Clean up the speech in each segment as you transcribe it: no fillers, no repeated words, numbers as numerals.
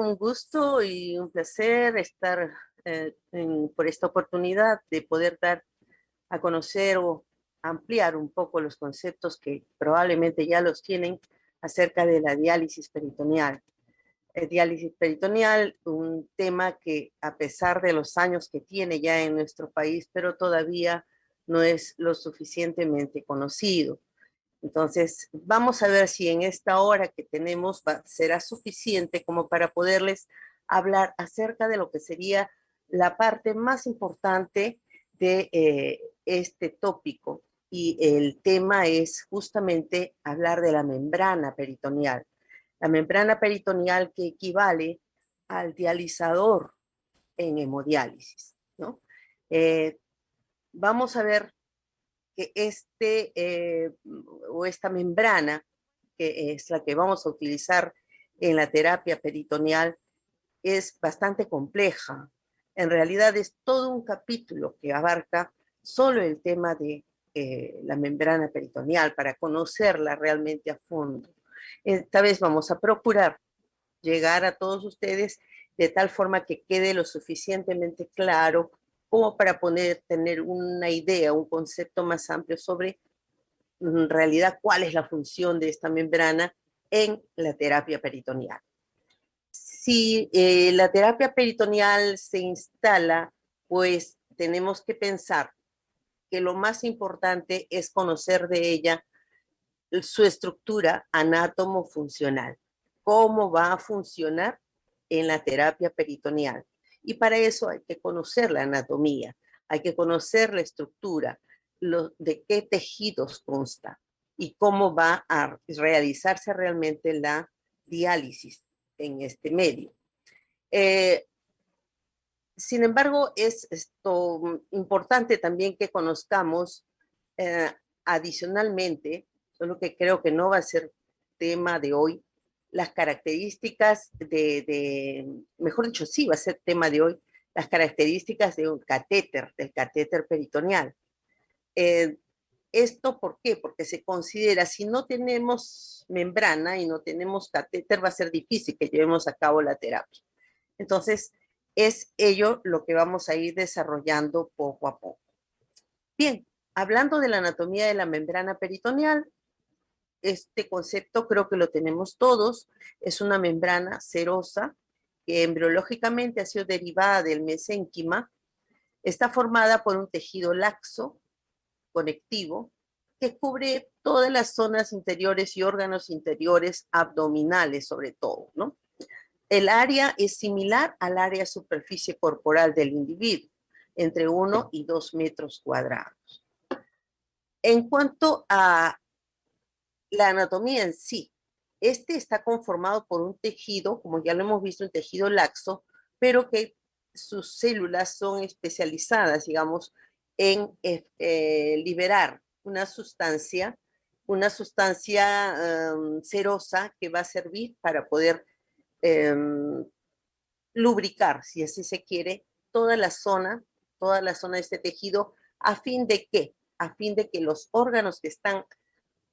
un gusto y un placer estar por esta oportunidad de poder dar a conocer o ampliar un poco los conceptos que probablemente ya los tienen acerca de la diálisis peritoneal. Diálisis peritoneal, un tema que a pesar de los años que tiene ya en nuestro país, pero todavía no es lo suficientemente conocido. Entonces, vamos a ver si en esta hora que tenemos será suficiente como para poderles hablar acerca de lo que sería la parte más importante de este tópico. Y el tema es justamente hablar de la membrana peritoneal. La membrana peritoneal que equivale al dializador en hemodiálisis, ¿no? Vamos a ver que o esta membrana, que es la que vamos a utilizar en la terapia peritoneal, es bastante compleja. En realidad es todo un capítulo que abarca solo el tema de la membrana peritoneal para conocerla realmente a fondo. Esta vez vamos a procurar llegar a todos ustedes de tal forma que quede lo suficientemente claro como para poder tener una idea, un concepto más amplio sobre en realidad cuál es la función de esta membrana en la terapia peritoneal. Si la terapia peritoneal se instala, pues tenemos que pensar que lo más importante es conocer de ella su estructura anátomo-funcional, cómo va a funcionar en la terapia peritoneal. Y para eso hay que conocer la anatomía, hay que conocer la estructura, de qué tejidos consta y cómo va a realizarse realmente la diálisis en este medio. Sin embargo, es esto importante también que conozcamos adicionalmente, solo que creo que no va a ser tema de hoy, las características mejor dicho, sí va a ser tema de hoy, las características de un catéter, del catéter peritoneal. ¿Esto por qué? Porque se considera, si no tenemos membrana y no tenemos catéter, va a ser difícil que llevemos a cabo la terapia. Entonces, es ello lo que vamos a ir desarrollando poco a poco. Bien, hablando de la anatomía de la membrana peritoneal, este concepto creo que lo tenemos todos. Es una membrana serosa que embriológicamente ha sido derivada del mesénquima. Está formada por un tejido laxo, conectivo, que cubre todas las zonas interiores y órganos interiores abdominales sobre todo, ¿no? El área es similar al área superficie corporal del individuo, entre 1 y 2 metros cuadrados. En cuanto a la anatomía en sí, este está conformado por un tejido, como ya lo hemos visto, un tejido laxo, pero que sus células son especializadas, digamos, en liberar una sustancia cerosa que va a servir para poder lubricar, si así se quiere, toda la zona de este tejido, ¿a fin de qué? A fin de que los órganos que están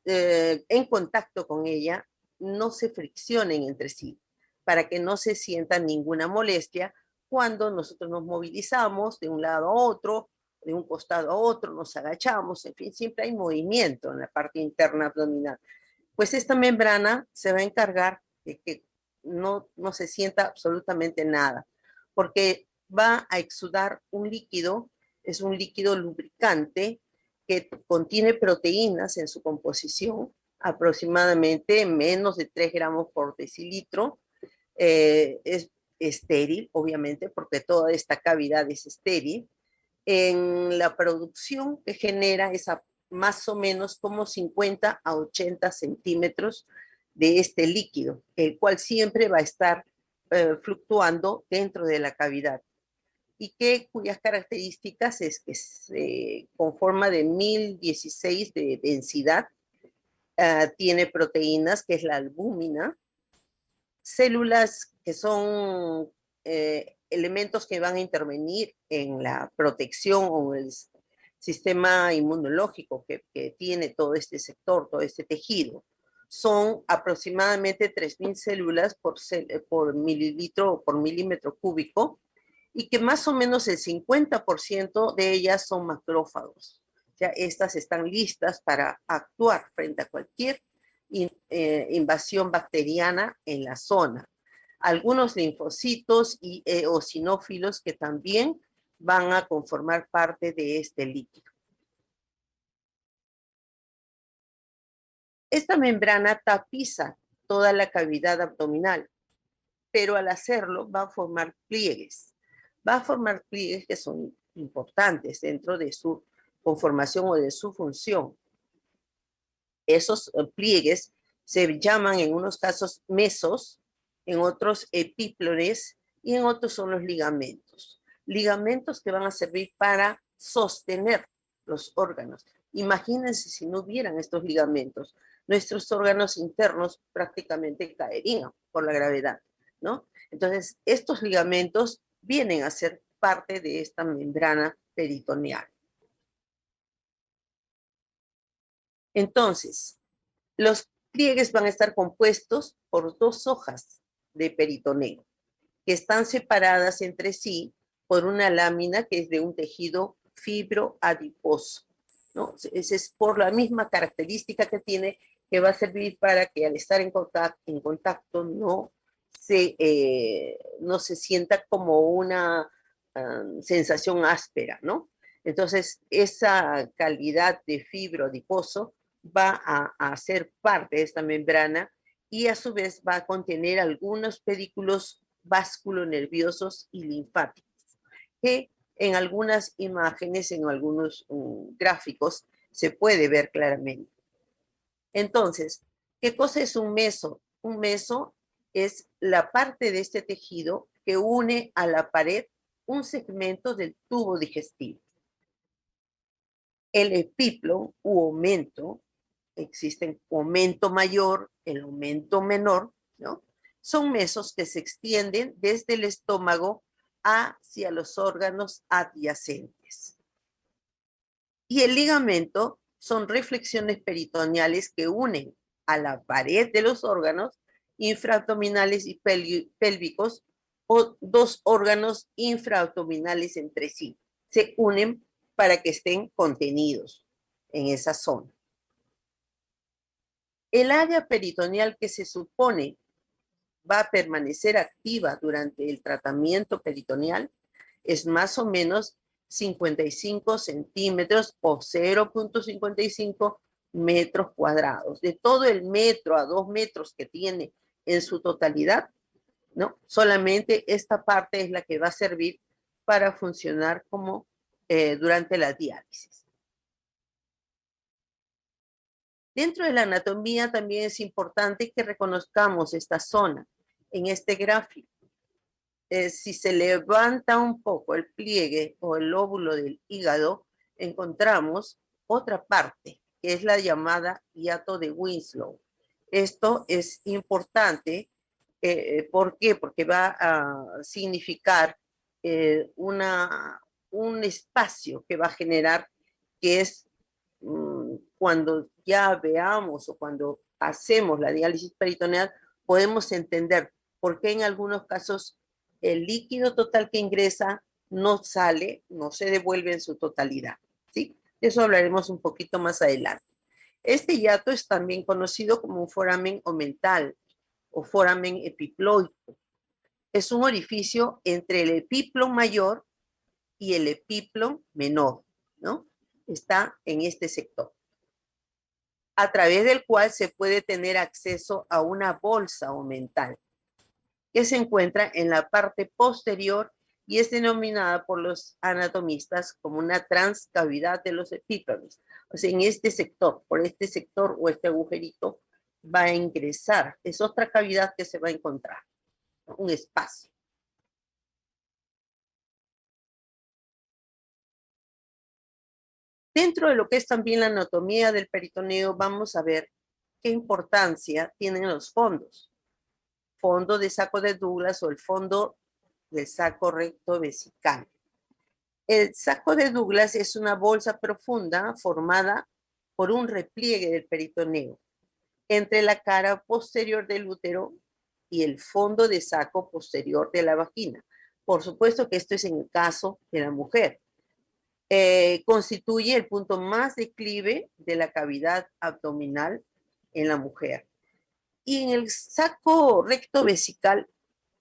en contacto con ella no se friccionen entre sí, para que no se sienta ninguna molestia cuando nosotros nos movilizamos de un lado a otro, de un costado a otro, nos agachamos, en fin, siempre hay movimiento en la parte interna abdominal. Pues esta membrana se va a encargar de que no se sienta absolutamente nada, porque va a exudar un líquido, es un líquido lubricante que contiene proteínas en su composición, aproximadamente menos de 3 gramos por decilitro. Es estéril, obviamente, porque toda esta cavidad es estéril. En la producción que genera es más o menos como 50 a 80 centímetros de este líquido, el cual siempre va a estar fluctuando dentro de la cavidad y cuyas características es que se conforma de 1016 de densidad, tiene proteínas, que es la albúmina, células que son elementos que van a intervenir en la protección o el sistema inmunológico que tiene todo este sector, todo este tejido. son aproximadamente 3.000 células por mililitro o por milímetro cúbico, y que más o menos el 50% de ellas son macrófagos. Ya estas están listas para actuar frente a cualquier invasión bacteriana en la zona. Algunos linfocitos y eosinófilos que también van a conformar parte de este líquido. Esta membrana tapiza toda la cavidad abdominal, pero al hacerlo va a formar pliegues. Va a formar pliegues que son importantes dentro de su conformación o de su función. Esos pliegues se llaman en unos casos mesos, en otros epíplones y en otros son los ligamentos. Ligamentos que van a servir para sostener los órganos. Imagínense si no hubieran estos ligamentos, nuestros órganos internos prácticamente caerían por la gravedad, ¿no? Entonces, estos ligamentos vienen a ser parte de esta membrana peritoneal. Entonces, los pliegues van a estar compuestos por dos hojas de peritoneo que están separadas entre sí por una lámina que es de un tejido fibroadiposo, ¿no? Esa es por la misma característica que tiene, que va a servir para que al estar en contacto no se sienta como una sensación áspera, ¿no? Entonces, esa calidad de fibroadiposo va a ser parte de esta membrana y a su vez va a contener algunos pedículos vasculonerviosos y linfáticos, que en algunas imágenes, en algunos gráficos, se puede ver claramente. Entonces, ¿qué cosa es un meso? Un meso es la parte de este tejido que une a la pared un segmento del tubo digestivo. El epíplon u aumento, existen aumento mayor, el aumento menor, ¿no? Son mesos que se extienden desde el estómago hacia los órganos adyacentes. Y el ligamento son reflexiones peritoneales que unen a la pared de los órganos infraabdominales y pélvicos o dos órganos infraabdominales entre sí. Se unen para que estén contenidos en esa zona. El área peritoneal que se supone va a permanecer activa durante el tratamiento peritoneal es más o menos 55 centímetros o 0.55 metros cuadrados. De todo el metro a 2 metros que tiene en su totalidad, ¿no? Solamente esta parte es la que va a servir para funcionar como durante la diálisis. Dentro de la anatomía también es importante que reconozcamos esta zona en este gráfico. Si se levanta un poco el pliegue o el lóbulo del hígado, encontramos otra parte, que es la llamada hiato de Winslow. Esto es importante. ¿Por qué? Porque va a significar un espacio que va a generar, que es cuando ya veamos o cuando hacemos la diálisis peritoneal, podemos entender por qué en algunos casos el líquido total que ingresa no sale, no se devuelve en su totalidad, ¿sí? De eso hablaremos un poquito más adelante. Este hiato es también conocido como un foramen omental o foramen epiploico. Es un orificio entre el epiplon mayor y el epiplon menor, ¿no? Está en este sector, a través del cual se puede tener acceso a una bolsa omental que se encuentra en la parte posterior y es denominada por los anatomistas como una transcavidad de los epíplones. O sea, en este sector, por este sector o este agujerito, va a ingresar. Es otra cavidad que se va a encontrar, un espacio. Dentro de lo que es también la anatomía del peritoneo, vamos a ver qué importancia tienen los fondos. Fondo de saco de Douglas o el fondo del saco recto vesical. El saco de Douglas es una bolsa profunda formada por un repliegue del peritoneo. entre la cara posterior del útero y el fondo de saco posterior de la vagina. Por supuesto que esto es en el caso de la mujer. Constituye el punto más declive de la cavidad abdominal en la mujer. Y en el saco recto vesical,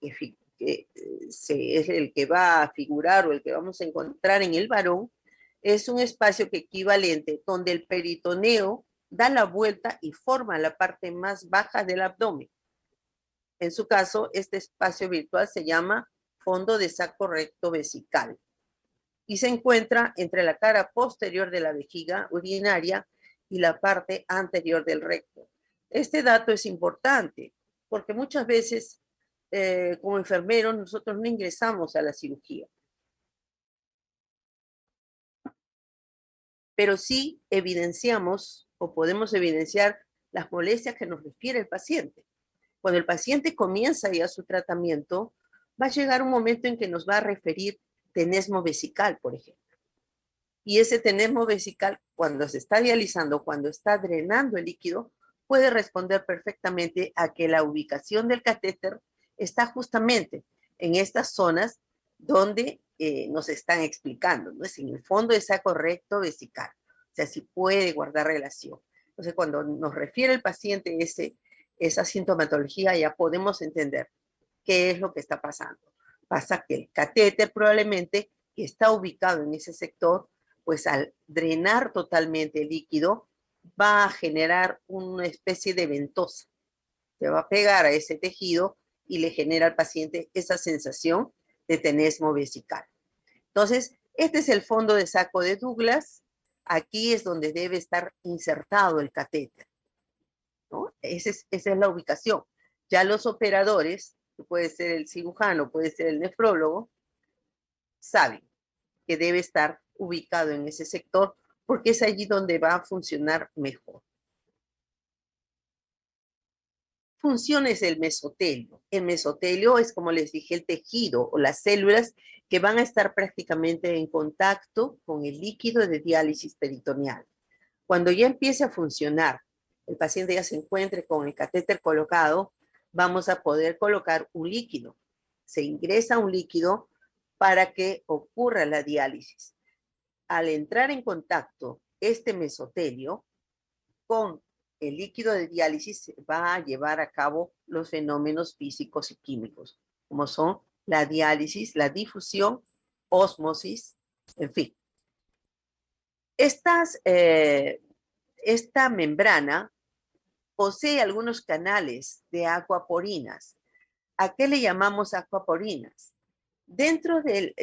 que es el que va a figurar o el que vamos a encontrar en el varón, es un espacio que equivalente donde el peritoneo da la vuelta y forma la parte más baja del abdomen. En su caso, este espacio virtual se llama fondo de saco recto vesical y se encuentra entre la cara posterior de la vejiga urinaria y la parte anterior del recto. Este dato es importante porque muchas veces como enfermeros nosotros no ingresamos a la cirugía, pero sí evidenciamos o podemos evidenciar las molestias que nos refiere el paciente. Cuando el paciente comienza ya su tratamiento, va a llegar un momento en que nos va a referir tenesmo vesical, por ejemplo. Y ese tenesmo vesical, cuando se está dializando, cuando está drenando el líquido, puede responder perfectamente a que la ubicación del catéter está justamente en estas zonas donde nos están explicando, ¿no? Es en el fondo de saco recto vesical. O sea, si puede guardar relación. Entonces, cuando nos refiere el paciente esa sintomatología, ya podemos entender qué es lo que está pasando. Pasa que el catéter probablemente que está ubicado en ese sector, pues al drenar totalmente el líquido, va a generar una especie de ventosa. Se va a pegar a ese tejido y le genera al paciente esa sensación de tenesmo vesical. Entonces, este es el fondo de saco de Douglas. Aquí es donde debe estar insertado el catéter, ¿no? Esa es la ubicación. Ya los operadores, que puede ser el cirujano, puede ser el nefrólogo, saben que debe estar ubicado en ese sector porque es allí donde va a funcionar mejor. Funciones del mesotelio. El mesotelio es, como les dije, el tejido o las células que van a estar prácticamente en contacto con el líquido de diálisis peritoneal. Cuando ya empiece a funcionar, el paciente ya se encuentre con el catéter colocado, vamos a poder colocar un líquido. Se ingresa un líquido para que ocurra la diálisis. Al entrar en contacto este mesotelio con el líquido de diálisis, va a llevar a cabo los fenómenos físicos y químicos, como son la diálisis, la difusión, ósmosis, en fin. Esta membrana posee algunos canales de acuaporinas. ¿A qué le llamamos acuaporinas? Dentro de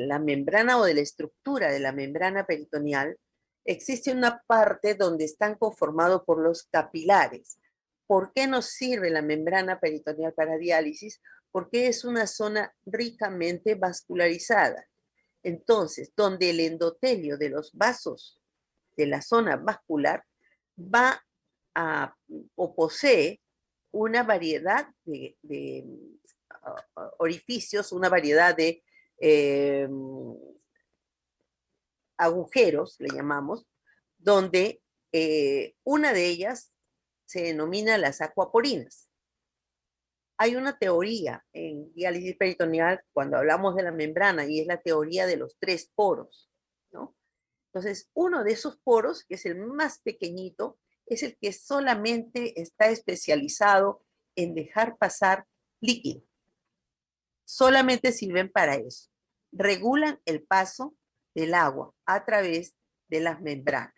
la membrana o de la estructura de la membrana peritoneal, existe una parte donde están conformados por los capilares. ¿Por qué nos sirve la membrana peritoneal para diálisis? Porque es una zona ricamente vascularizada. Entonces, donde el endotelio de los vasos de la zona vascular va a, o posee una variedad de orificios, una variedad de eh, agujeros, le llamamos, donde una de ellas se denomina las acuaporinas. Hay una teoría en diálisis peritoneal cuando hablamos de la membrana y es la teoría de los 3 poros, ¿no? Entonces, uno de esos poros, que es el más pequeñito, es el que solamente está especializado en dejar pasar líquido. Solamente sirven para eso. Regulan el paso del agua a través de las membranas.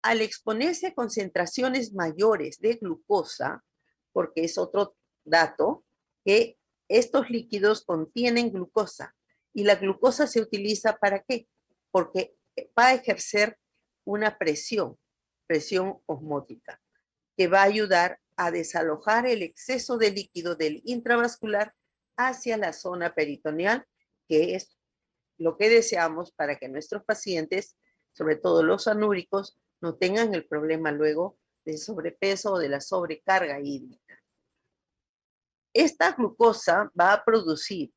Al exponerse a concentraciones mayores de glucosa, porque es otro dato, que estos líquidos contienen glucosa y la glucosa se utiliza ¿para qué? Porque va a ejercer una presión osmótica, que va a ayudar a desalojar el exceso de líquido del intravascular hacia la zona peritoneal, que es lo que deseamos para que nuestros pacientes, sobre todo los anúricos, no tengan el problema luego del sobrepeso o de la sobrecarga hídrica. Esta glucosa va a producir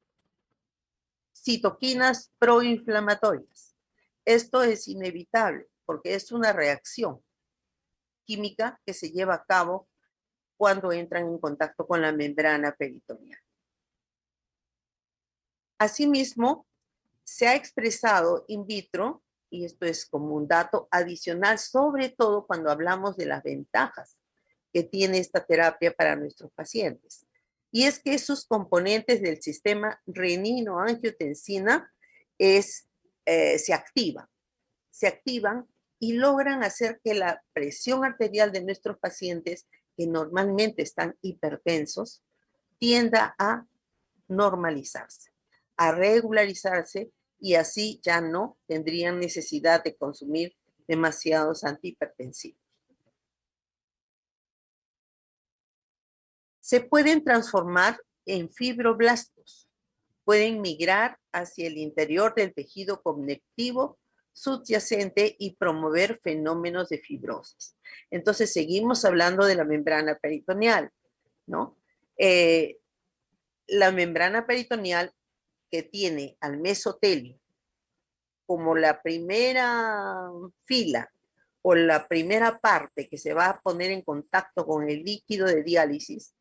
citoquinas proinflamatorias. Esto es inevitable porque es una reacción química que se lleva a cabo cuando entran en contacto con la membrana peritoneal. Asimismo, se ha expresado in vitro, y esto es como un dato adicional, sobre todo cuando hablamos de las ventajas que tiene esta terapia para nuestros pacientes. Y es que sus componentes del sistema renino-angiotensina se activan y logran hacer que la presión arterial de nuestros pacientes, que normalmente están hipertensos, tienda a normalizarse, a regularizarse, y así ya no tendrían necesidad de consumir demasiados antihipertensivos. Se pueden transformar en fibroblastos, pueden migrar hacia el interior del tejido conectivo subyacente y promover fenómenos de fibrosis. Entonces, seguimos hablando de la membrana peritoneal, ¿no? La membrana peritoneal, que tiene al mesotelio como la primera fila o la primera parte que se va a poner en contacto con el líquido de diálisis,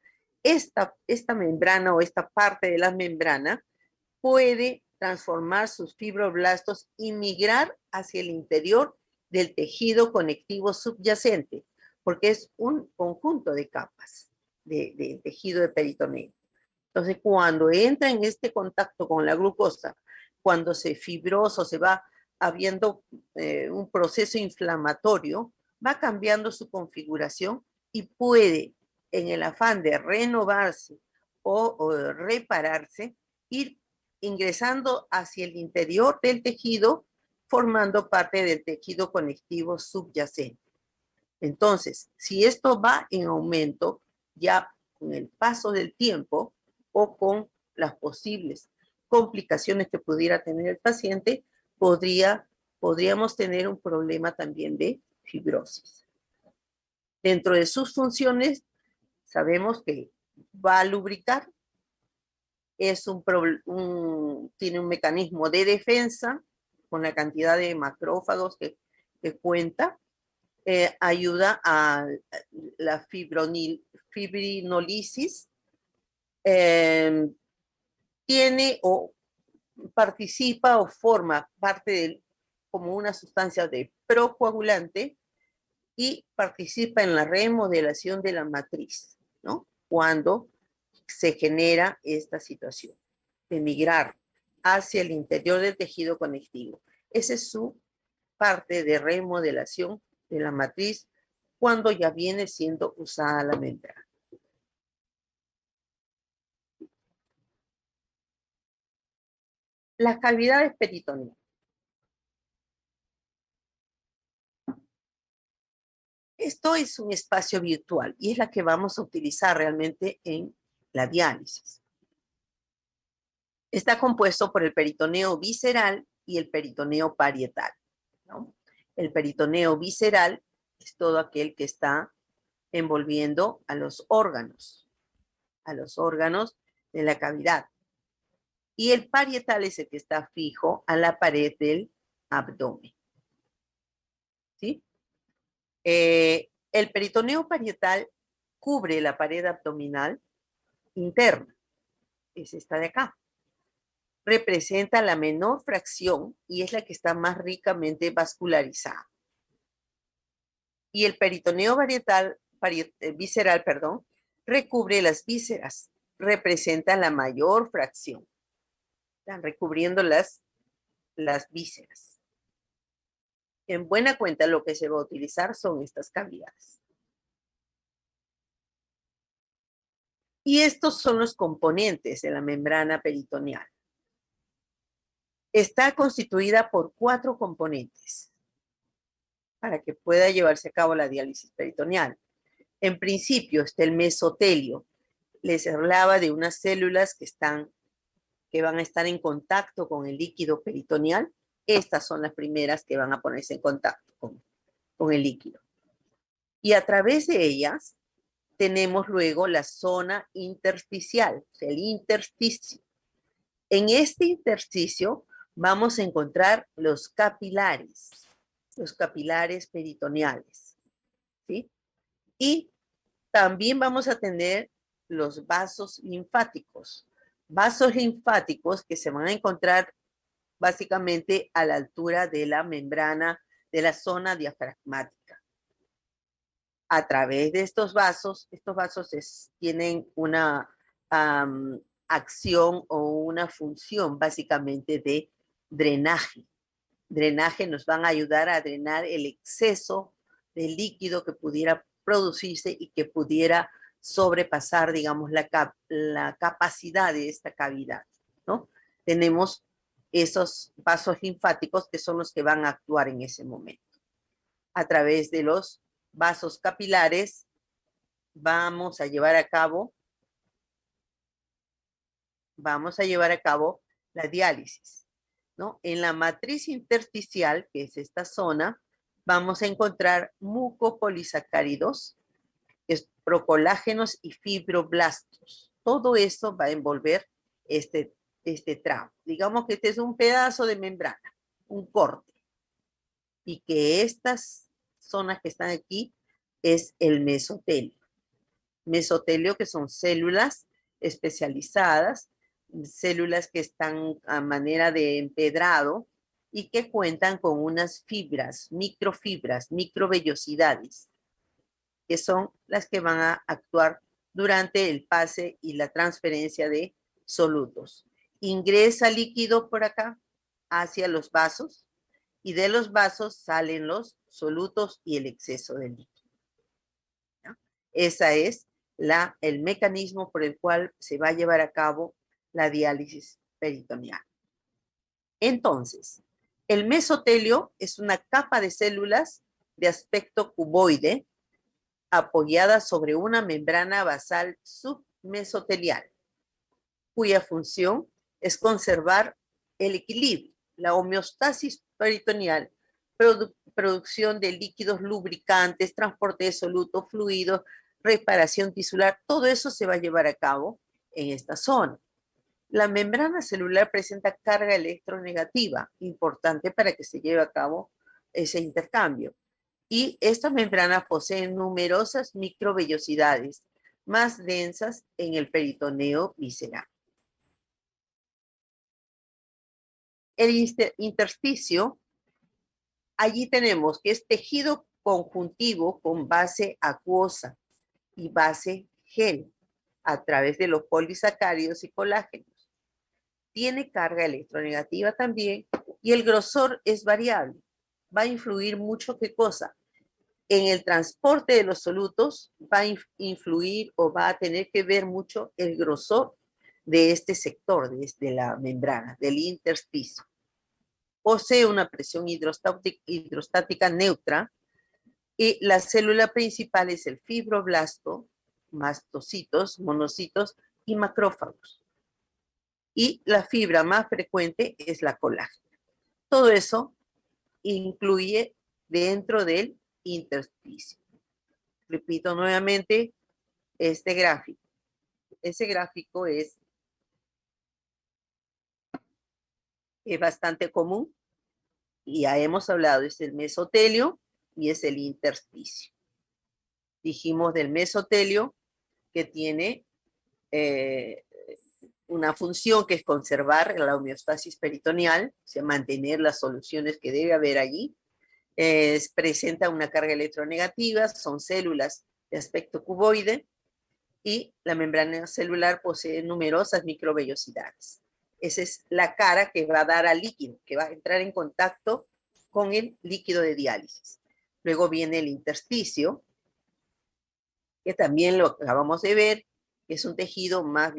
esta membrana o esta parte de la membrana puede transformar sus fibroblastos y migrar hacia el interior del tejido conectivo subyacente, porque es un conjunto de capas de tejido de peritoneo. Entonces, cuando entra en este contacto con la glucosa, cuando se fibrosa, se va habiendo un proceso inflamatorio, va cambiando su configuración y puede, en el afán de renovarse o repararse, ir ingresando hacia el interior del tejido, formando parte del tejido conectivo subyacente. Entonces, si esto va en aumento, ya con el paso del tiempo o con las posibles complicaciones que pudiera tener el paciente, podríamos tener un problema también de fibrosis. Dentro de sus funciones, sabemos que va a lubricar, tiene un mecanismo de defensa con la cantidad de macrófagos que cuenta, ayuda a la fibrinolisis, tiene o participa o forma parte como una sustancia de procoagulante y participa en la remodelación de la matriz, ¿no? Cuando se genera esta situación de migrar hacia el interior del tejido conectivo. Esa es su parte de remodelación de la matriz cuando ya viene siendo usada la membrana. Las cavidades peritoneales. Esto es un espacio virtual y es la que vamos a utilizar realmente en la diálisis. Está compuesto por el peritoneo visceral y el peritoneo parietal, ¿no? El peritoneo visceral es todo aquel que está envolviendo a los órganos de la cavidad. Y el parietal es el que está fijo a la pared del abdomen. ¿Sí? El peritoneo parietal cubre la pared abdominal interna. Es esta de acá. Representa la menor fracción y es la que está más ricamente vascularizada. Y el peritoneo visceral, recubre las vísceras. Representa la mayor fracción. Están recubriendo las vísceras. En buena cuenta, lo que se va a utilizar son estas cavidades. Y estos son los componentes de la membrana peritoneal. Está constituida por 4 componentes para que pueda llevarse a cabo la diálisis peritoneal. En principio está el mesotelio. Les hablaba de unas células que van a estar en contacto con el líquido peritoneal. Estas son las primeras que van a ponerse en contacto con el líquido. Y a través de ellas tenemos luego la zona intersticial, el intersticio. En este intersticio vamos a encontrar los capilares. los capilares peritoneales, ¿sí? Y también vamos a tener los vasos linfáticos. Vasos linfáticos que se van a encontrar básicamente a la altura de la membrana de la zona diafragmática. A través de estos vasos tienen una acción o una función básicamente de drenaje. Drenaje nos van a ayudar a drenar el exceso de líquido que pudiera producirse y que pudiera sobrepasar, digamos, la capacidad de esta cavidad, ¿no? Tenemos esos vasos linfáticos que son los que van a actuar en ese momento. A través de los vasos capilares vamos a llevar a cabo la diálisis, ¿no? En la matriz intersticial, que es esta zona, vamos a encontrar mucopolisacáridos, procolágenos y fibroblastos. Todo eso va a envolver este tramo. Digamos que este es un pedazo de membrana, un corte, y que estas zonas que están aquí es el mesotelio. Mesotelio, que son células especializadas, células que están a manera de empedrado y que cuentan con unas fibras, microvellosidades, que son las que van a actuar durante el pase y la transferencia de solutos. Ingresa líquido por acá hacia los vasos y de los vasos salen los solutos y el exceso de líquido. ¿Ya? Ese es el mecanismo por el cual se va a llevar a cabo la diálisis peritoneal. Entonces, el mesotelio es una capa de células de aspecto cuboide apoyada sobre una membrana basal submesotelial, cuya función es conservar el equilibrio, la homeostasis peritoneal, producción de líquidos lubricantes, transporte de solutos, fluidos, reparación tisular, todo eso se va a llevar a cabo en esta zona. La membrana celular presenta carga electronegativa, importante para que se lleve a cabo ese intercambio. Y estas membranas poseen numerosas microvellosidades, más densas en el peritoneo visceral. El intersticio, allí tenemos que es tejido conjuntivo con base acuosa y base gel a través de los polisacáridos y colágenos. Tiene carga electronegativa también y el grosor es variable. Va a influir mucho, ¿qué cosa? En el transporte de los solutos va a influir o va a tener que ver mucho el grosor de este sector, de la membrana, del intersticio. Posee una presión hidrostática neutra y la célula principal es el fibroblasto, mastocitos, monocitos y macrófagos. Y la fibra más frecuente es la colágena. Todo eso incluye dentro del intersticio. Repito nuevamente este gráfico. Ese gráfico es bastante común y ya hemos hablado, es el mesotelio y es el intersticio. Dijimos del mesotelio que tiene una función que es conservar la homeostasis peritoneal, o sea, mantener las soluciones que debe haber allí. Presenta una carga electronegativa, son células de aspecto cuboide y la membrana celular posee numerosas microvellosidades. Esa es la cara que va a dar al líquido, que va a entrar en contacto con el líquido de diálisis. Luego viene el intersticio, que también lo acabamos de ver, que es un tejido más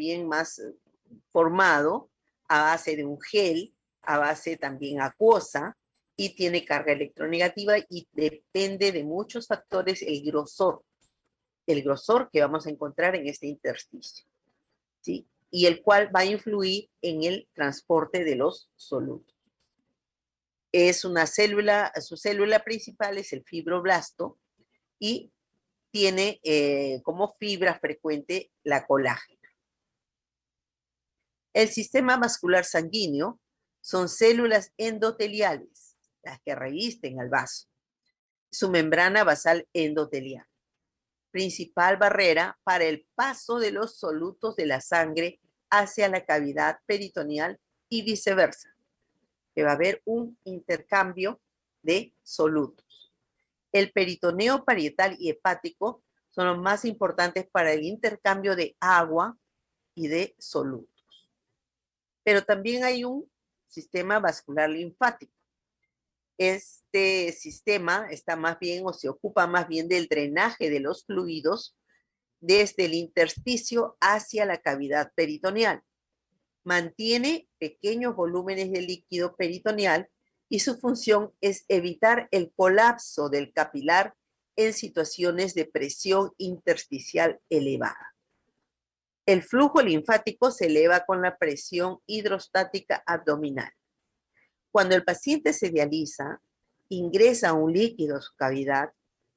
formado a base de un gel, a base también acuosa, y tiene carga electronegativa y depende de muchos factores el grosor que vamos a encontrar en este intersticio, ¿sí? Y el cual va a influir en el transporte de los solutos. Es una célula, su célula principal es el fibroblasto y tiene como fibra frecuente la colágena. El sistema vascular sanguíneo son células endoteliales las que revisten al vaso. Su membrana basal endotelial, principal barrera para el paso de los solutos de la sangre hacia la cavidad peritoneal y viceversa, que va a haber un intercambio de solutos. El peritoneo parietal y hepático son los más importantes para el intercambio de agua y de solutos. Pero también hay un sistema vascular linfático. Este sistema está más bien o se ocupa más bien del drenaje de los fluidos desde el intersticio hacia la cavidad peritoneal. Mantiene pequeños volúmenes de líquido peritoneal y su función es evitar el colapso del capilar en situaciones de presión intersticial elevada. El flujo linfático se eleva con la presión hidrostática abdominal. Cuando el paciente se dializa, ingresa un líquido a su cavidad.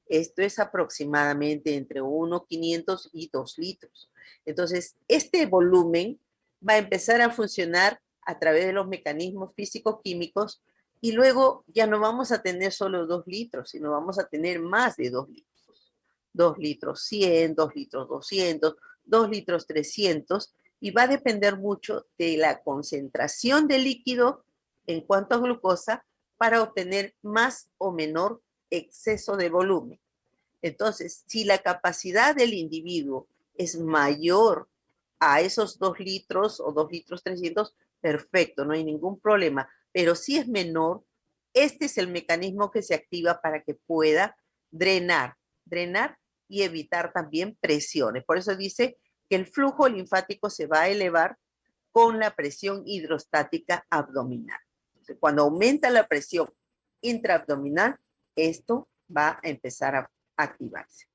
Esto es aproximadamente entre 1,500 y 2 litros. Entonces, este volumen va a empezar a funcionar a través de los mecanismos físico-químicos y luego ya no vamos a tener solo 2 litros, sino vamos a tener más de 2 litros. 2 litros 100, 2 litros 200, 2 litros 300 y va a depender mucho de la concentración de líquido en cuanto a glucosa para obtener más o menor exceso de volumen. Entonces, si la capacidad del individuo es mayor a esos 2 litros o 2 litros 300, perfecto, no hay ningún problema. Pero si es menor, este es el mecanismo que se activa para que pueda drenar y evitar también presiones. Por eso dice que el flujo linfático se va a elevar con la presión hidrostática abdominal. Entonces, cuando aumenta la presión intraabdominal, esto va a empezar a activarse.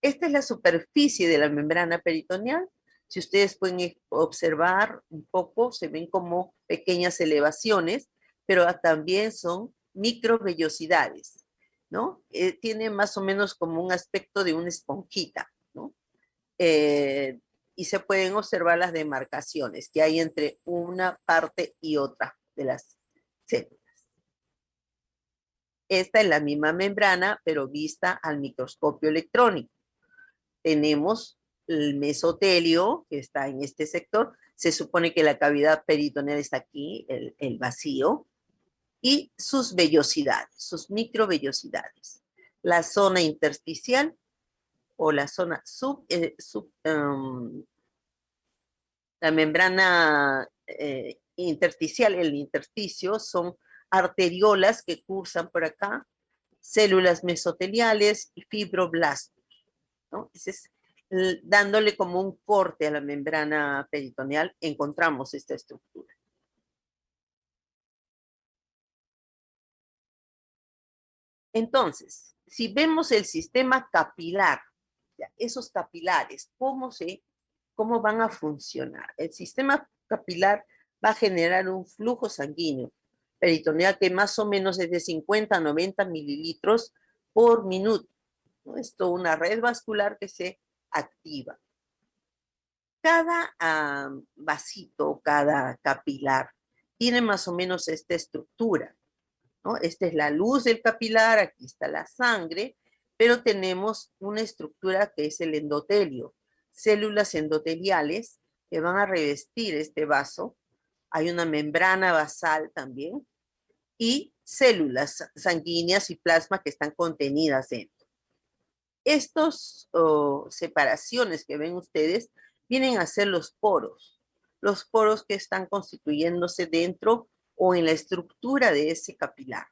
Esta es la superficie de la membrana peritoneal. Si ustedes pueden observar un poco, se ven como pequeñas elevaciones, pero también son microvellosidades, ¿no? Tiene más o menos como un aspecto de una esponjita, ¿no? Y se pueden observar las demarcaciones que hay entre una parte y otra de las células. Esta es la misma membrana, pero vista al microscopio electrónico. Tenemos el mesotelio, que está en este sector. Se supone que la cavidad peritoneal está aquí, el vacío, y sus vellosidades, sus microvellosidades. La zona intersticial o la zona la membrana intersticial, el intersticio, son arteriolas que cursan por acá, células mesoteliales y fibroblastos, ¿no? Entonces, dándole como un corte a la membrana peritoneal, encontramos esta estructura. Entonces, si vemos el sistema capilar, ya, esos capilares, ¿cómo van a funcionar? El sistema capilar va a generar un flujo sanguíneo peritoneal que más o menos es de 50 a 90 mililitros por minuto, ¿no? Es toda una red vascular que se activa. Cada vasito, cada capilar, tiene más o menos esta estructura, ¿no? Esta es la luz del capilar, aquí está la sangre, pero tenemos una estructura que es el endotelio, células endoteliales que van a revestir este vaso. Hay una membrana basal también y células sanguíneas y plasma que están contenidas dentro. Estos separaciones que ven ustedes vienen a ser los poros que están constituyéndose dentro o en la estructura de ese capilar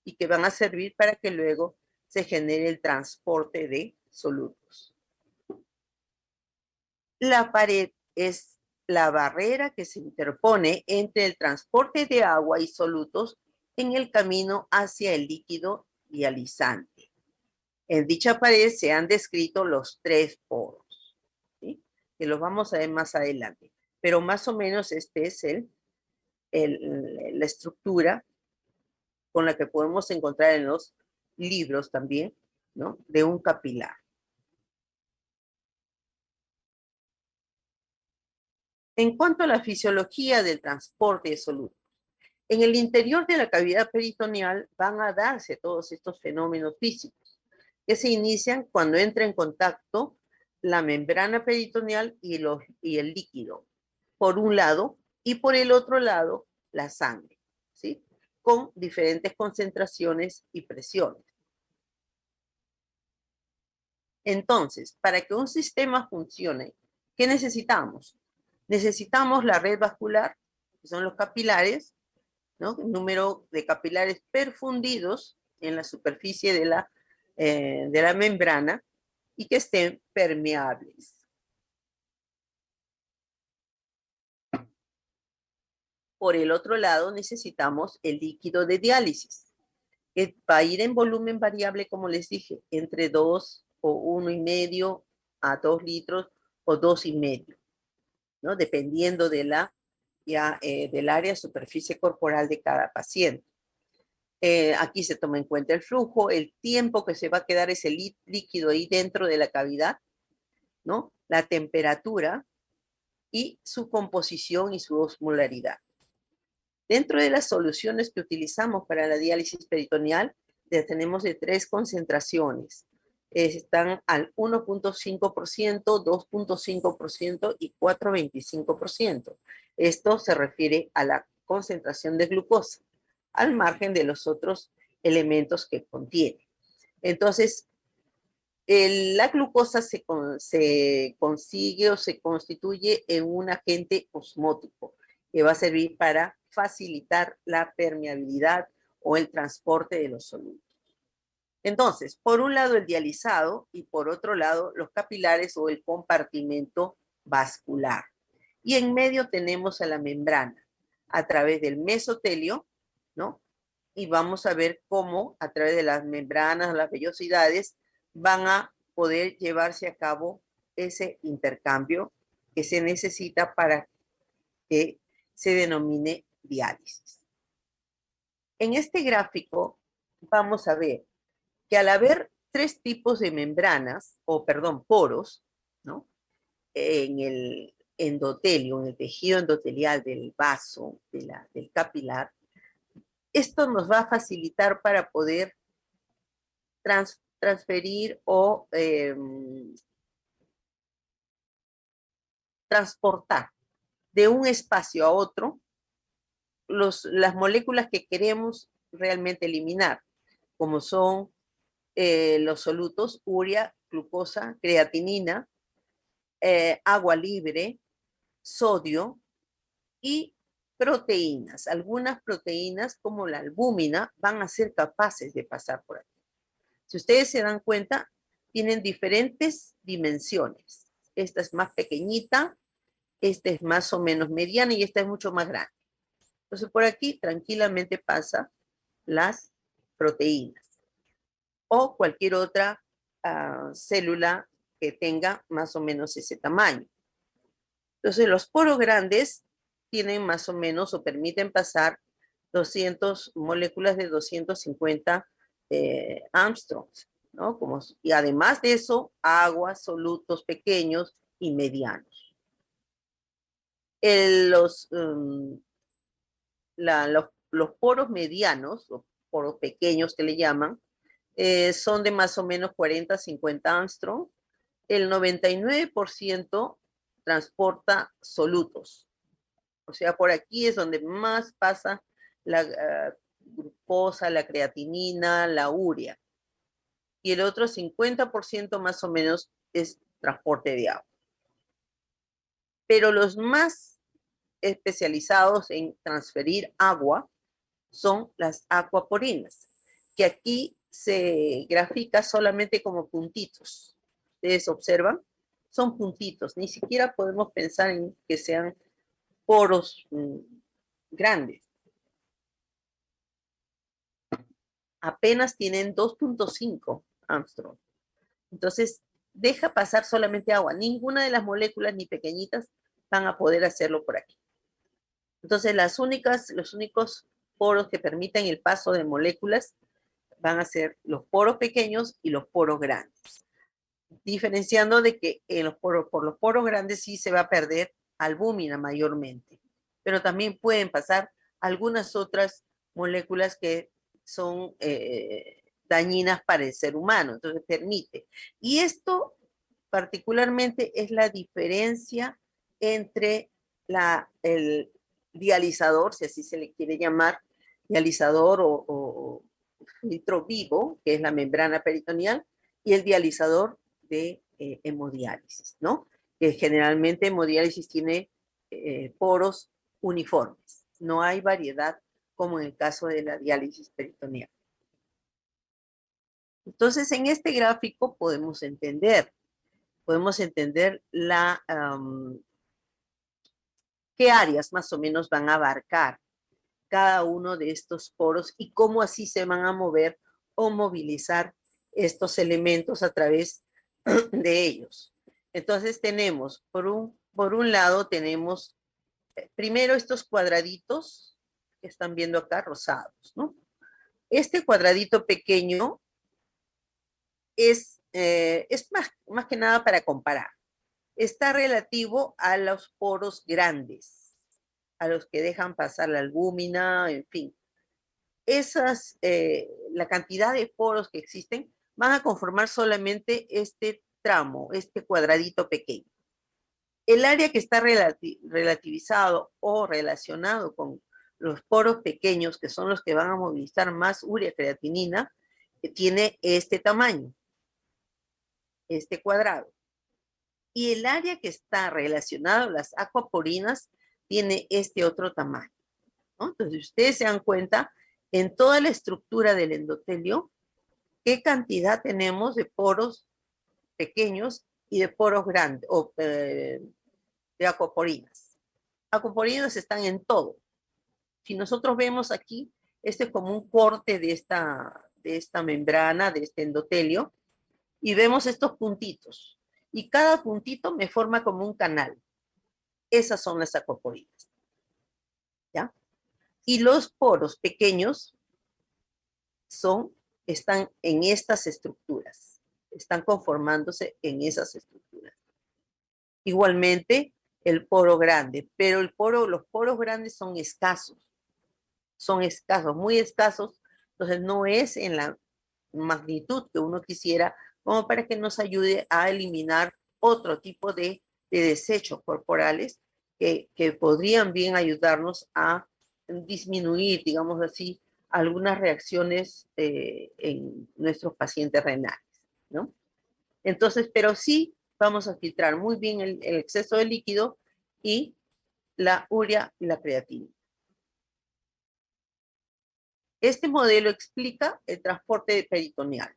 y que van a servir para que luego se genere el transporte de solutos. La pared es la barrera que se interpone entre el transporte de agua y solutos en el camino hacia el líquido dializante. En dicha pared se han descrito los 3 poros, ¿sí? Que los vamos a ver más adelante. Pero más o menos este es la estructura con la que podemos encontrar en los libros también, ¿no? De un capilar. En cuanto a la fisiología del transporte de solutos, En el interior de la cavidad peritoneal van a darse todos estos fenómenos físicos que se inician cuando entra en contacto la membrana peritoneal y el líquido, por un lado, y por el otro lado, la sangre, ¿sí? Con diferentes concentraciones y presiones. Entonces, para que un sistema funcione, ¿qué necesitamos? Necesitamos la red vascular, que son los capilares, ¿no? El número de capilares perfundidos en la superficie de la membrana y que estén permeables. Por el otro lado, necesitamos el líquido de diálisis, que va a ir en volumen variable, como les dije, entre 2 o 1,5 a 2 litros o 2,5, ¿no? Dependiendo de del área superficie corporal de cada paciente. Aquí se toma en cuenta el flujo, el tiempo que se va a quedar ese líquido ahí dentro de la cavidad, ¿no? La temperatura y su composición y su osmolaridad. Dentro de las soluciones que utilizamos para la diálisis peritoneal, tenemos de 3 concentraciones. Están al 1,5%, 2,5% y 4,25%. Esto se refiere a la concentración de glucosa, al margen de los otros elementos que contiene. Entonces, la glucosa se consigue o se constituye en un agente osmótico que va a servir para facilitar la permeabilidad o el transporte de los solutos. Entonces, por un lado el dializado y por otro lado los capilares o el compartimento vascular. Y en medio tenemos a la membrana a través del mesotelio, ¿no? Y vamos a ver cómo a través de las membranas, las vellosidades, van a poder llevarse a cabo ese intercambio que se necesita para que se denomine diálisis. En este gráfico vamos a ver que al haber 3 tipos de membranas, poros, ¿no? En el endotelio, en el tejido endotelial del vaso, del capilar, esto nos va a facilitar para poder transferir o transportar de un espacio a otro las moléculas que queremos realmente eliminar, como son los solutos, urea, glucosa, creatinina, agua libre, sodio y proteínas. Algunas proteínas, como la albúmina, van a ser capaces de pasar por aquí. Si ustedes se dan cuenta, tienen diferentes dimensiones. Esta es más pequeñita, esta es más o menos mediana y esta es mucho más grande. Entonces, por aquí tranquilamente pasa las proteínas o cualquier otra célula que tenga más o menos ese tamaño. Entonces, los poros grandes tienen más o menos o permiten pasar 200 moléculas de 250 Armstrongs, ¿no? Y además de eso, agua, solutos pequeños y medianos. Los poros medianos, o poros pequeños que le llaman, son de más o menos 40 a 50 Armstrong. El 99% transporta solutos. O sea, por aquí es donde más pasa la glucosa, la creatinina, la urea. Y el otro 50% más o menos es transporte de agua. Pero los más especializados en transferir agua son las acuaporinas, que aquí se grafica solamente como puntitos. ¿Ustedes observan? Son puntitos. Ni siquiera podemos pensar en que sean poros grandes. Apenas tienen 2,5 Armstrong. Entonces, deja pasar solamente agua. Ninguna de las moléculas, ni pequeñitas, van a poder hacerlo por aquí. Entonces, los únicos poros que permiten el paso de moléculas van a ser los poros pequeños y los poros grandes. Diferenciando de que por los poros grandes sí se va a perder albúmina mayormente, pero también pueden pasar algunas otras moléculas que son dañinas para el ser humano. Entonces permite. Y esto particularmente es la diferencia entre el dializador, si así se le quiere llamar, dializador o filtro vivo, que es la membrana peritoneal, y el dializador de hemodiálisis, ¿no? Que generalmente hemodiálisis tiene poros uniformes. No hay variedad como en el caso de la diálisis peritoneal. Entonces, en este gráfico podemos entender qué áreas más o menos van a abarcar cada uno de estos poros y cómo así se van a mover o movilizar estos elementos a través de ellos. Entonces tenemos, por un lado tenemos primero estos cuadraditos que están viendo acá rosados, ¿no? Este cuadradito pequeño es más que nada para comparar. Está relativo a los poros grandes, a los que dejan pasar la albúmina, en fin. La cantidad de poros que existen van a conformar solamente este tramo, este cuadradito pequeño. El área que está relativizado o relacionado con los poros pequeños, que son los que van a movilizar más urea creatinina, que tiene este tamaño, este cuadrado. Y el área que está relacionada a las acuaporinas tiene este otro tamaño, ¿no? Entonces, ustedes se dan cuenta en toda la estructura del endotelio qué cantidad tenemos de poros pequeños y de poros grandes, o de acuaporinas. Acuaporinas están en todo. Si nosotros vemos aquí, este es como un corte de esta membrana, de este endotelio, y vemos estos puntitos. Y cada puntito me forma como un canal. Esas son las acuaporinas. ¿Ya? Y los poros pequeños están en estas estructuras. Están conformándose en esas estructuras. Igualmente, el poro grande, pero los poros grandes son escasos, muy escasos, entonces no es en la magnitud que uno quisiera como para que nos ayude a eliminar otro tipo de desechos corporales que podrían bien ayudarnos a disminuir, digamos así, algunas reacciones en nuestros pacientes renales, ¿no? Entonces, pero sí vamos a filtrar muy bien el exceso de líquido y la urea y la creatina. Este modelo explica el transporte peritoneal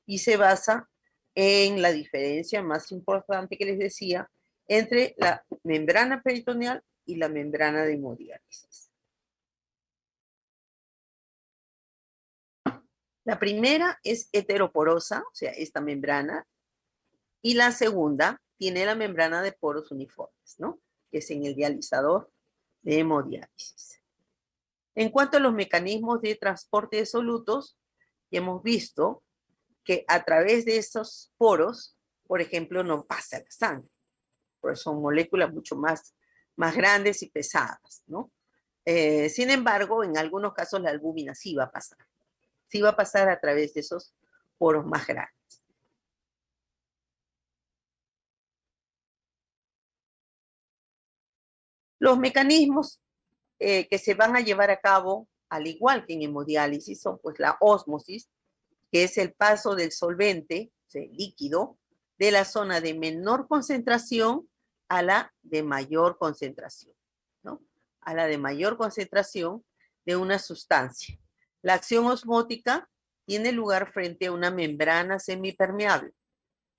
y se basa en la diferencia más importante que les decía entre la membrana peritoneal y la membrana de hemodiálisis. La primera es heteroporosa, o sea, esta membrana, y la segunda tiene la membrana de poros uniformes, ¿no? Que es en el dializador de hemodiálisis. En cuanto a los mecanismos de transporte de solutos, hemos visto que a través de esos poros, por ejemplo, no pasa la sangre, porque son moléculas mucho más grandes y pesadas, ¿no? Sin embargo, en algunos casos la albúmina sí va a pasar. Sí va a pasar a través de esos poros más grandes. Los mecanismos que se van a llevar a cabo, al igual que en hemodiálisis, son pues la ósmosis, que es el paso del solvente, o sea, líquido, de la zona de menor concentración a la de mayor concentración, ¿no? A la de mayor concentración de una sustancia. La acción osmótica tiene lugar frente a una membrana semipermeable,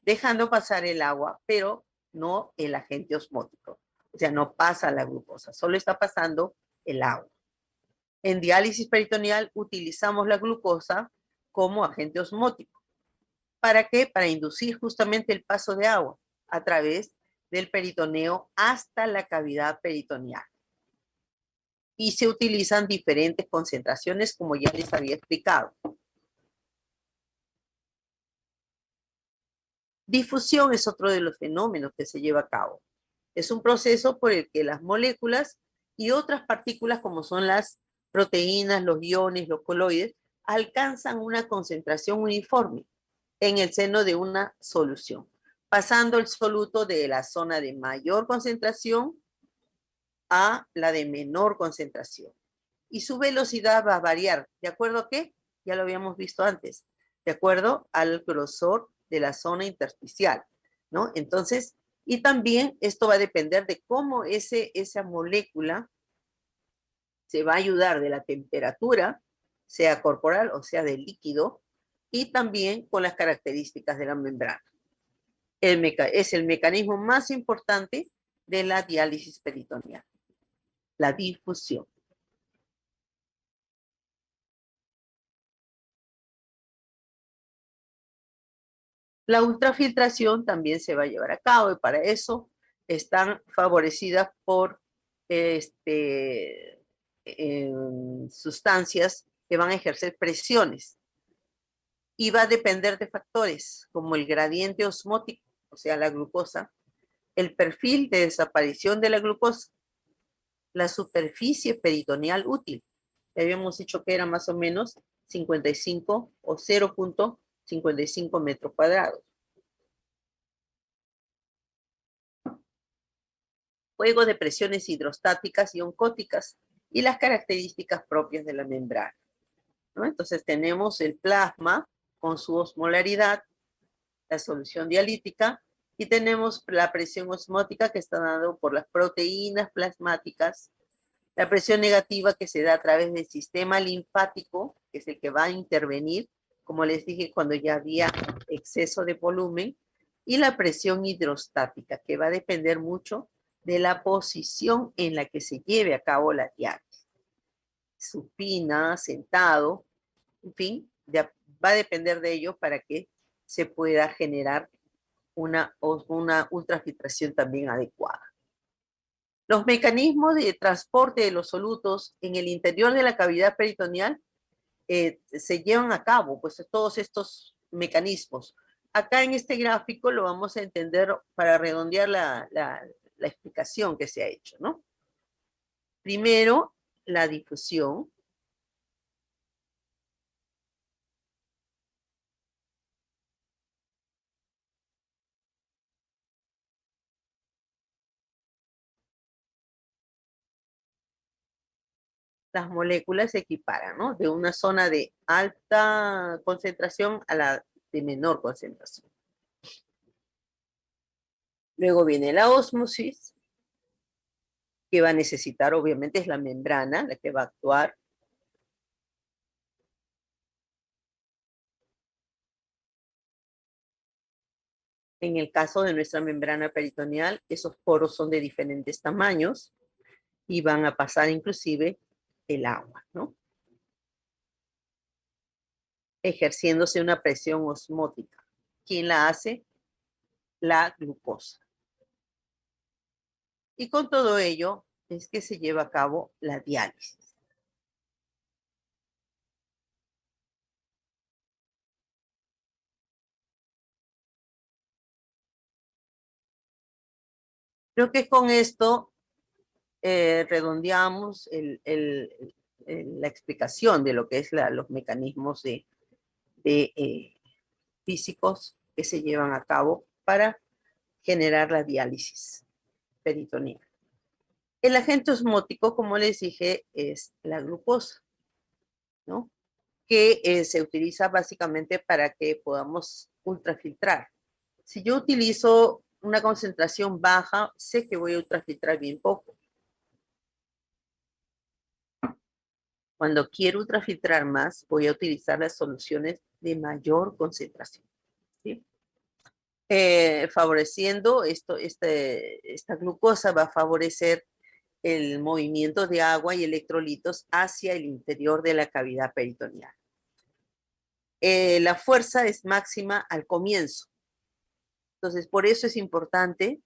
dejando pasar el agua, pero no el agente osmótico. O sea, no pasa la glucosa, solo está pasando el agua. En diálisis peritoneal utilizamos la glucosa como agente osmótico. ¿Para qué? Para inducir justamente el paso de agua a través del peritoneo hasta la cavidad peritoneal. Y se utilizan diferentes concentraciones, como ya les había explicado. Difusión es otro de los fenómenos que se lleva a cabo. Es un proceso por el que las moléculas y otras partículas como son las proteínas, los iones, los coloides, alcanzan una concentración uniforme en el seno de una solución, pasando el soluto de la zona de mayor concentración a la de menor concentración. Y su velocidad va a variar, ¿de acuerdo a qué? Ya lo habíamos visto antes, de acuerdo al grosor de la zona intersticial, ¿no? Entonces, y también esto va a depender de cómo esa molécula se va a ayudar de la temperatura, sea corporal o sea de líquido, y también con las características de la membrana. Es el mecanismo más importante de la diálisis peritoneal, la difusión. La ultrafiltración también se va a llevar a cabo y para eso están favorecidas por sustancias que van a ejercer presiones y va a depender de factores como el gradiente osmótico, o sea, la glucosa, el perfil de desaparición de la glucosa, la superficie peritoneal útil. Ya habíamos dicho que era más o menos 55 o 0.55 metros cuadrados. Juego de presiones hidrostáticas y oncóticas y las características propias de la membrana, ¿no? Entonces tenemos el plasma con su osmolaridad, la solución dialítica, y tenemos la presión osmótica que está dado por las proteínas plasmáticas, la presión negativa que se da a través del sistema linfático, que es el que va a intervenir, como les dije, cuando ya había exceso de volumen, y la presión hidrostática, que va a depender mucho de la posición en la que se lleve a cabo la diálisis. Supina, sentado, en fin, ya va a depender de ello para que se pueda generar una ultrafiltración también adecuada. Los mecanismos de transporte de los solutos en el interior de la cavidad peritoneal se llevan a cabo, pues todos estos mecanismos. Acá en este gráfico lo vamos a entender para redondear la explicación que se ha hecho, ¿no? Primero, la difusión. Las moléculas se equiparan, ¿no? De una zona de alta concentración a la de menor concentración. Luego viene la ósmosis, que va a necesitar, obviamente, es la membrana la que va a actuar. En el caso de nuestra membrana peritoneal, esos poros son de diferentes tamaños y van a pasar inclusive el agua, ¿no? Ejerciéndose una presión osmótica. ¿Quién la hace? La glucosa. Y con todo ello es que se lleva a cabo la diálisis. Creo que con esto redondeamos la explicación de lo que es los mecanismos de físicos que se llevan a cabo para generar la diálisis peritoneal. El agente osmótico, como les dije, es la glucosa, ¿no? Que se utiliza básicamente para que podamos ultrafiltrar. Si yo utilizo una concentración baja, sé que voy a ultrafiltrar bien poco. Cuando quiero ultrafiltrar más, voy a utilizar las soluciones de mayor concentración, ¿sí? Favoreciendo esta glucosa va a favorecer el movimiento de agua y electrolitos hacia el interior de la cavidad peritoneal. La fuerza es máxima al comienzo. Entonces, por eso es importante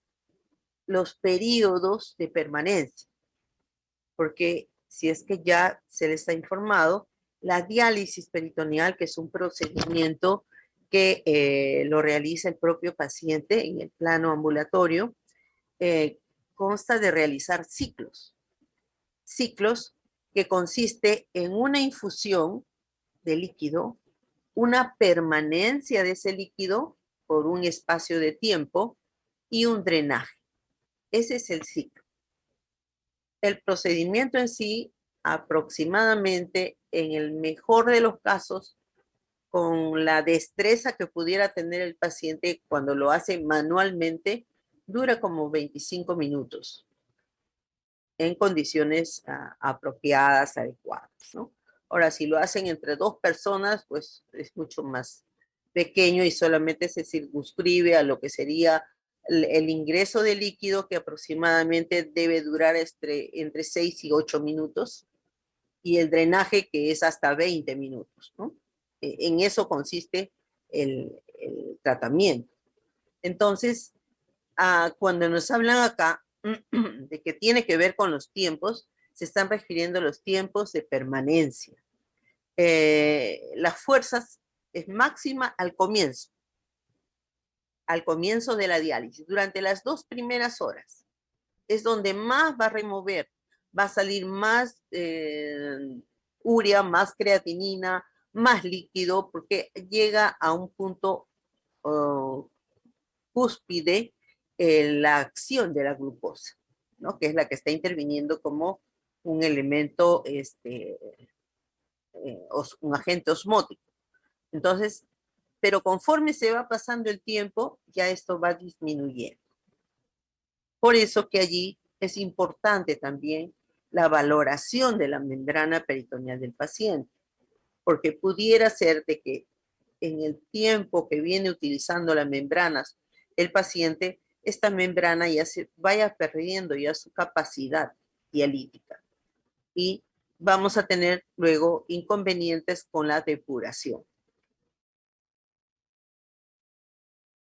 los periodos de permanencia, porque si es que ya se les ha informado, la diálisis peritoneal, que es un procedimiento que lo realiza el propio paciente en el plano ambulatorio, consta de realizar ciclos. ciclos que consiste en una infusión de líquido, una permanencia de ese líquido por un espacio de tiempo y un drenaje. Ese es el ciclo. El procedimiento en sí, aproximadamente, en el mejor de los casos, con la destreza que pudiera tener el paciente cuando lo hace manualmente, dura como 25 minutos en condiciones apropiadas, adecuadas, ¿no? Ahora, si lo hacen entre dos personas, pues es mucho más pequeño y solamente se circunscribe a lo que sería el ingreso de líquido, que aproximadamente debe durar entre 6 y 8 minutos, y el drenaje, que es hasta 20 minutos, ¿no? En eso consiste el tratamiento. Entonces, cuando nos hablan acá de que tiene que ver con los tiempos, se están refiriendo a los tiempos de permanencia. Las fuerzas es máxima al comienzo de la diálisis. Durante las 2 primeras horas es donde más va a remover, va a salir más urea, más creatinina, más líquido, porque llega a un punto cúspide la acción de la glucosa, ¿no? Que es la que está interviniendo como un elemento, un agente osmótico. Entonces, pero conforme se va pasando el tiempo, ya esto va disminuyendo. Por eso que allí es importante también la valoración de la membrana peritoneal del paciente, porque pudiera ser de que en el tiempo que viene utilizando las membranas el paciente, esta membrana ya se vaya perdiendo ya su capacidad dialítica y vamos a tener luego inconvenientes con la depuración.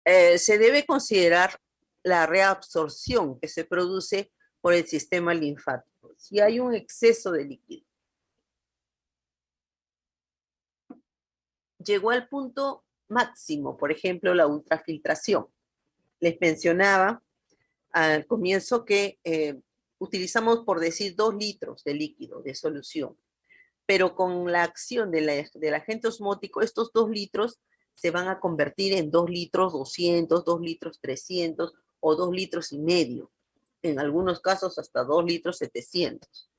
Se debe considerar la reabsorción que se produce por el sistema linfático. Si hay un exceso de líquido, llegó al punto máximo, por ejemplo, la ultrafiltración. Les mencionaba al comienzo que utilizamos, por decir, 2 litros de líquido, de solución, pero con la acción del agente osmótico, estos 2 litros se van a convertir en 2 litros 200, 2 litros 300 o 2 litros y medio, en algunos casos hasta 2 litros 700.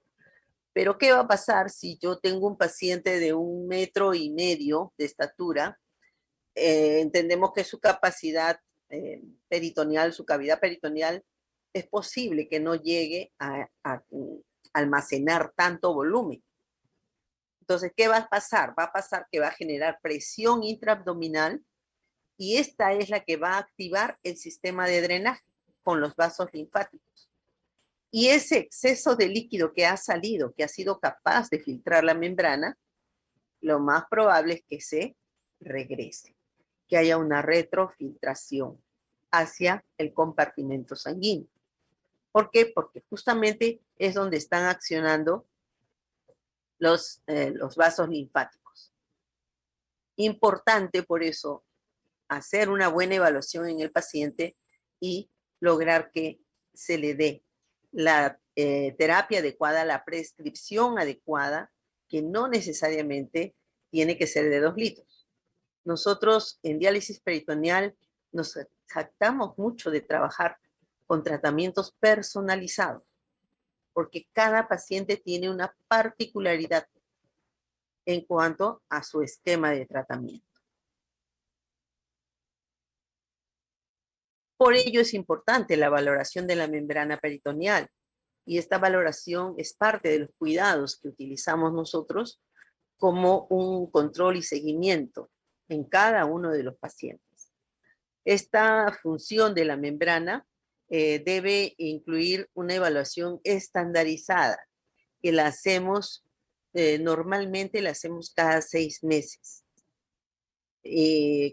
Pero ¿qué va a pasar si yo tengo un paciente de 1,5 metros de estatura? Entendemos que su capacidad peritoneal, su cavidad peritoneal, es posible que no llegue a almacenar tanto volumen. Entonces, ¿qué va a pasar? Va a pasar que va a generar presión intraabdominal y esta es la que va a activar el sistema de drenaje con los vasos linfáticos. Y ese exceso de líquido que ha salido, que ha sido capaz de filtrar la membrana, lo más probable es que se regrese, que haya una retrofiltración hacia el compartimento sanguíneo. ¿Por qué? Porque justamente es donde están accionando los vasos linfáticos. Importante por eso hacer una buena evaluación en el paciente y lograr que se le dé la terapia adecuada, la prescripción adecuada, que no necesariamente tiene que ser de 2 litros. Nosotros en diálisis peritoneal nos jactamos mucho de trabajar con tratamientos personalizados, porque cada paciente tiene una particularidad en cuanto a su esquema de tratamiento. Por ello es importante la valoración de la membrana peritoneal, y esta valoración es parte de los cuidados que utilizamos nosotros como un control y seguimiento en cada uno de los pacientes. Esta función de la membrana debe incluir una evaluación estandarizada, que la hacemos, normalmente la hacemos cada 6 meses.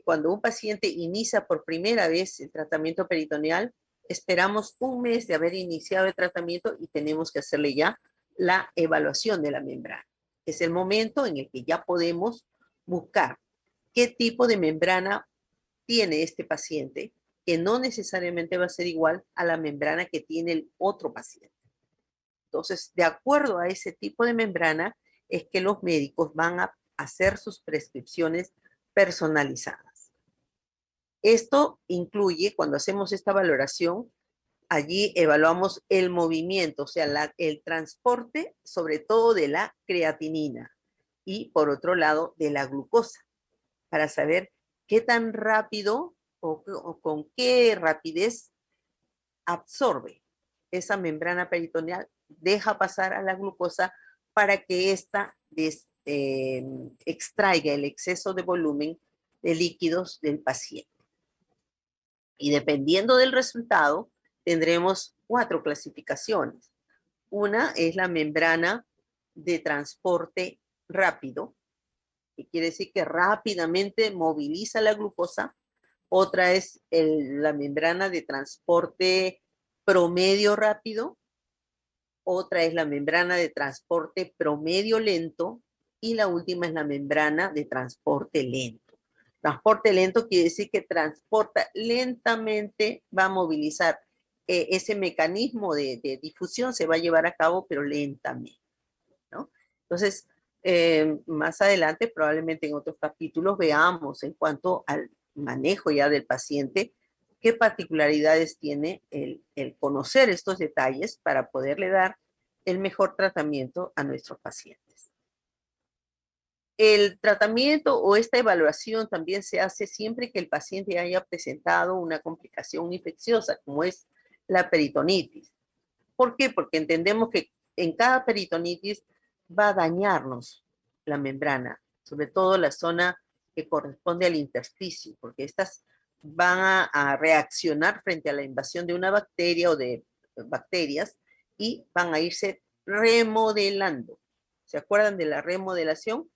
Cuando un paciente inicia por primera vez el tratamiento peritoneal, esperamos 1 mes de haber iniciado el tratamiento y tenemos que hacerle ya la evaluación de la membrana. Es el momento en el que ya podemos buscar qué tipo de membrana tiene este paciente, que no necesariamente va a ser igual a la membrana que tiene el otro paciente. Entonces, de acuerdo a ese tipo de membrana, es que los médicos van a hacer sus prescripciones personalizadas. Esto incluye, cuando hacemos esta valoración, allí evaluamos el movimiento, o sea, el transporte, sobre todo de la creatinina y, por otro lado, de la glucosa, para saber qué tan rápido o con qué rapidez absorbe esa membrana peritoneal, deja pasar a la glucosa para que ésta extraiga el exceso de volumen de líquidos del paciente. Y dependiendo del resultado, tendremos 4 clasificaciones. Una es la membrana de transporte rápido, que quiere decir que rápidamente moviliza la glucosa. Otra es la membrana de transporte promedio rápido. Otra es la membrana de transporte promedio lento. Y la última es la membrana de transporte lento. Transporte lento quiere decir que transporta lentamente, va a movilizar ese mecanismo de difusión, se va a llevar a cabo, pero lentamente, ¿no? Entonces, más adelante, probablemente en otros capítulos, veamos en cuanto al manejo ya del paciente, qué particularidades tiene el conocer estos detalles para poderle dar el mejor tratamiento a nuestros pacientes. El tratamiento o esta evaluación también se hace siempre que el paciente haya presentado una complicación infecciosa, como es la peritonitis. ¿Por qué? Porque entendemos que en cada peritonitis va a dañarnos la membrana, sobre todo la zona que corresponde al intersticio, porque estas van a reaccionar frente a la invasión de una bacteria o de bacterias y van a irse remodelando. ¿Se acuerdan de la remodelación?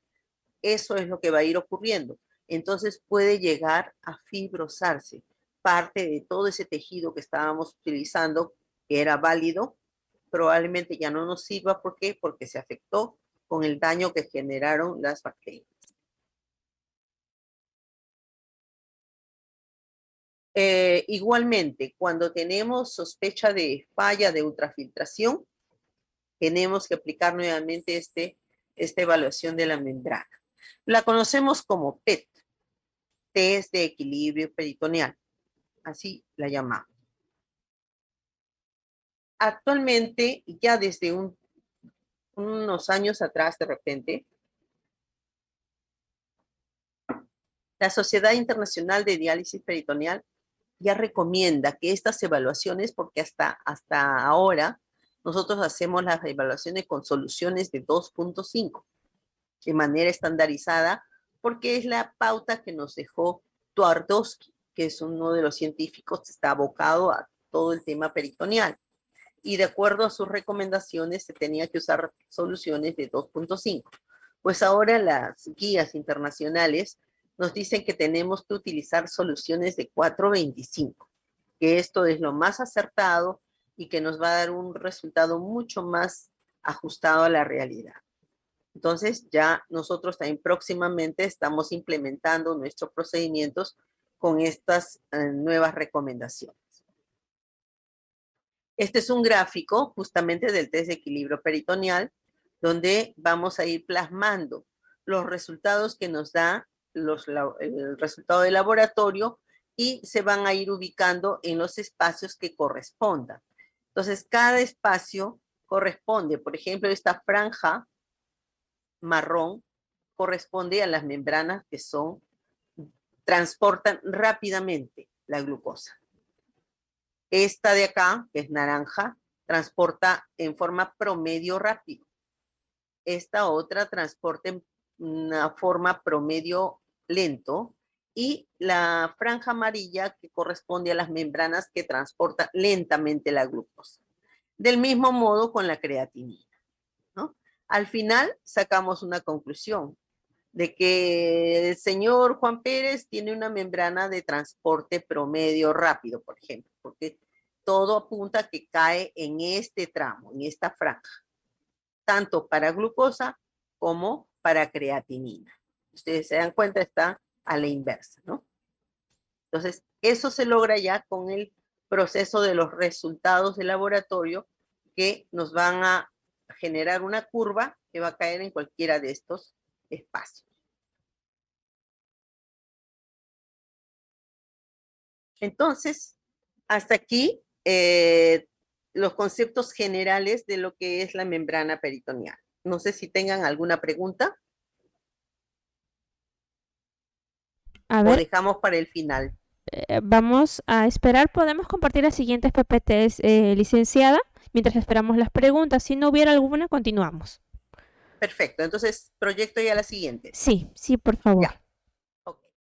Eso es lo que va a ir ocurriendo. Entonces puede llegar a fibrosarse. Parte de todo ese tejido que estábamos utilizando, que era válido, probablemente ya no nos sirva. ¿Por qué? Porque se afectó con el daño que generaron las bacterias. Igualmente, cuando tenemos sospecha de falla de ultrafiltración, tenemos que aplicar nuevamente esta evaluación de la membrana. La conocemos como PET, test de equilibrio peritoneal, así la llamamos. Actualmente, ya desde unos años atrás, de repente, la Sociedad Internacional de Diálisis Peritoneal ya recomienda que estas evaluaciones, porque hasta ahora nosotros hacemos las evaluaciones con soluciones de 2.5 de manera estandarizada, porque es la pauta que nos dejó Twardowski, que es uno de los científicos que está abocado a todo el tema peritoneal. Y de acuerdo a sus recomendaciones se tenía que usar soluciones de 2.5. Pues ahora las guías internacionales nos dicen que tenemos que utilizar soluciones de 4.25, que esto es lo más acertado y que nos va a dar un resultado mucho más ajustado a la realidad. Entonces ya nosotros también próximamente estamos implementando nuestros procedimientos con estas nuevas recomendaciones. Este es un gráfico justamente del test de equilibrio peritoneal, donde vamos a ir plasmando los resultados que nos da el resultado de laboratorio y se van a ir ubicando en los espacios que correspondan. Entonces, cada espacio corresponde, por ejemplo, esta franja marrón corresponde a las membranas que transportan rápidamente la glucosa. Esta de acá, que es naranja, transporta en forma promedio rápido. Esta otra transporta en una forma promedio lento. Y la franja amarilla que corresponde a las membranas que transportan lentamente la glucosa. Del mismo modo con la creatinina, ¿no? Al final sacamos una conclusión de que el señor Juan Pérez tiene una membrana de transporte promedio rápido, por ejemplo, porque todo apunta a que cae en este tramo, en esta franja, tanto para glucosa como para creatinina. Ustedes se dan cuenta, está a la inversa, ¿no? Entonces, eso se logra ya con el proceso de los resultados de laboratorio, que nos van a generar una curva que va a caer en cualquiera de estos espacios. Entonces, hasta aquí los conceptos generales de lo que es la membrana peritoneal. No sé si tengan alguna pregunta. A O ver, dejamos para el final. vamos a esperar. Podemos compartir las siguientes PPTs, licenciada, mientras esperamos las preguntas. Si no hubiera alguna, continuamos. Perfecto. Entonces, proyecto ya la siguiente. Sí, sí, por favor. Ya.